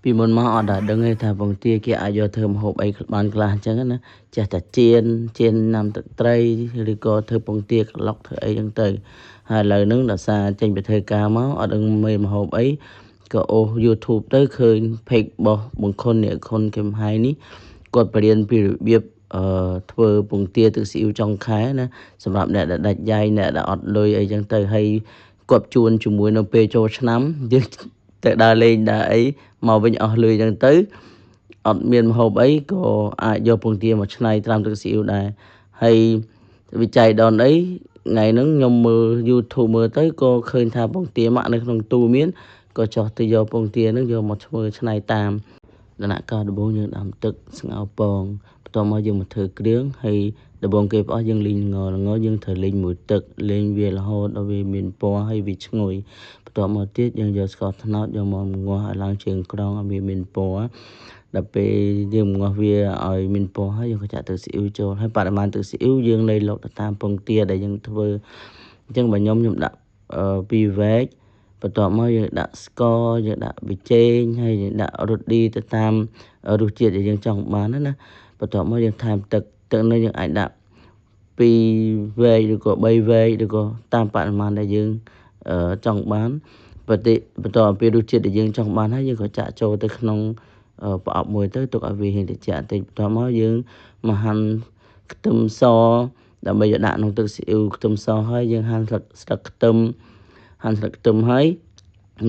ពីមុនមកអត់ដែរដឹងទេថាពងទាគេអាចយកធ្វើម្ហូបអីបានខ្លះអញ្ចឹងណាចេះតែចៀនណាំទឹកត្រីឬក៏ធ្វើពងទាក្លុកធ្វើអីចឹងទៅហើយឥឡូវហ្នឹងដោយសារចេញពីធ្វើការមកអត់ដឹងមេម្ហូបអីក៏អូស YouTube ទៅឃើញ page របស់បង្គន់អ្នកខុនគឹមហៃនេះគាត់បរៀនពីរបៀបធ្វើពងទាទឹកស៊ីអ៊ីវចុងខែណាសម្រាប់អ្នកដែលដាច់យ៉ៃអ្នកដែលអត់លុយអីចឹងទៅហើយគាត់ជួនជាមួយនៅពេលចូលឆ្នាំយើងទៅដើរលេងដើរអីមកវិញអស់លុយចឹងទៅអត់មានម្ហូបអីក៏អាចយកពងទាមកឆ្នៃត្រាំទឹកស៊ីអ៊ីវដែរហើយវិច័យដនអីថ្ងៃហ្នឹងខ្ញុំមើល YouTube មើលទៅក៏ឃើញថាពងទាម៉ាក់នៅក្នុងទូមានក៏ចោះទៅយកពងទាហ្នឹងយកមកធ្វើឆ្នៃតាមដំណាក់កាលដំបូងយើងដាំទឹកស្ងោរពងបន្ទាប់មកយើងមកធ្វើគ្រឿងហើយដំបូងគេផ្អស់យើងលីងល្ងយើងត្រូវលីងមួយទឹកលីងវារហូតដល់វាមានពណ៌ហើយវាឈ្ងុយបន្ទាប់មកទៀតយើងយកស្ករត្នោតយកមកងាស់ឲ្យឡើងជើងក្រងឲ្យវាមានពណ៌ដល់ពេលយើងងាស់វាឲ្យមានពណ៌ហើយយើងក៏ចាក់ទឹកស៊ីអ៊ីវចូលហើយបរិមាណទឹកស៊ីអ៊ីវយើងនៅលោកទៅតាមពងទាដែលយើងធ្វើអញ្ចឹងបើខ្ញុំដាក់2វែកបន្ទាប់មកយើងដាក់ស្ករយើងដាក់ប៊ីចេងហើយយើងដាក់រ៉ូឌីទៅតាមរសជាតិដែលយើងចង់បានណាបន្ទាប់មកយើងថែមទឹកនេះយើងអាចដាក់2វែកឬក៏3វែកឬក៏តាមបរិមាណដែលយើងចង់បានបន្ទាប់ពីរសជាតិដែលយើងចង់បានហើយយើងក៏ចាក់ចូលទៅក្នុងប្រអប់មួយទៅទុកឲ្យវាហៀងត្រជាក់បន្តិចបន្ទាប់មកយើងមកហាន់ខ្ទឹមសដើម្បីយកដាក់ក្នុងទឹកស៊ីអ៊ីវខ្ទឹមសហើយយើងហាន់ស្លឹកខ្ទឹមហើយ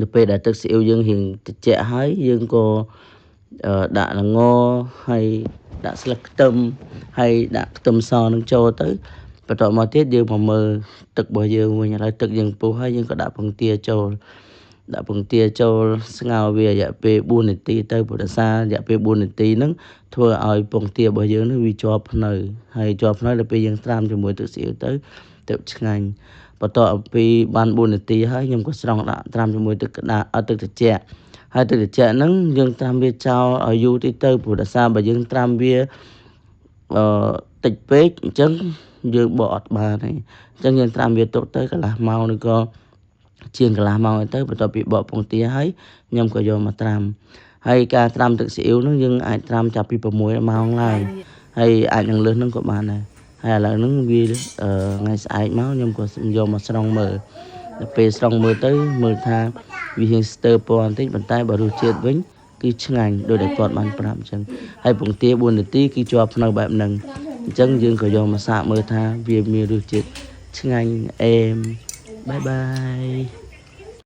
នៅពេលដែលទឹកស៊ីអ៊ីវយើងរៀងត្រជាក់ហើយយើងក៏ដាក់ល្ងហើយដាក់ស្លឹកខ្ទឹមហើយដាក់ខ្ទឹមសនឹងចូលទៅបន្ទាប់មកទៀតយើងមកមើលទឹករបស់យើងវិញឥឡូវទឹកយើងពុះហើយយើងក៏ដាក់ពងទាចូលស្ងោរវារយៈពេល4នាទីទៅព្រោះដោយសាររយៈពេល4នាទីហ្នឹងធ្វើឲ្យពងទារបស់យើងនេះវាជាប់ភ្នៅហើយជាប់ភ្នៅដល់ពេលយើងត្រាំជាមួយទឹកស៊ីអ៊ីវទៅឆ្ងាញ់បន្ទាប់ពីបាន4នាទីហើយខ្ញុំក៏ស្រង់ដាក់ត្រាំជាមួយទឹកត្រជាក់ហើយទឹកត្រជាក់ហ្នឹងយើងត្រាំវាចោលឲ្យយូរតិចទៅព្រោះដោយសារបើយើងត្រាំវាតិចពេកអញ្ចឹងយើងបកអត់បានទេអញ្ចឹងយើងត្រាំវាទុកទៅកន្លះម៉ោងឬក៏ជាងកន្លះម៉ោងទៅបន្ទាប់ពីបកពងទាហើយខ្ញុំក៏យកមកត្រាំហើយការត្រាំទឹកស៊ីអ៊ីវហ្នឹងយើងអាចត្រាំចាប់ពី6ម៉ោងឡើងហើយអាចនឹងលើសហ្នឹងក៏បានដែរហើយឥឡូវហ្នឹងវាថ្ងៃស្អែកមកខ្ញុំក៏យកមកស្រង់មើលដល់ពេលស្រង់មើលទៅមើលថាវារៀងស្ទើរពណ៌បន្តិចប៉ុន្តែបើរសជាតិវិញគឺឆ្ងាញ់ដូចដែលគាត់បានប្រាប់អញ្ចឹងហើយពងទា4នាទីគឺជាប់ភ្នៅបែបហ្នឹងអញ្ចឹងយើងក៏យកមកសាកមើលថាវាមានរសជាតិឆ្ងាញ់អែមបាយបាយ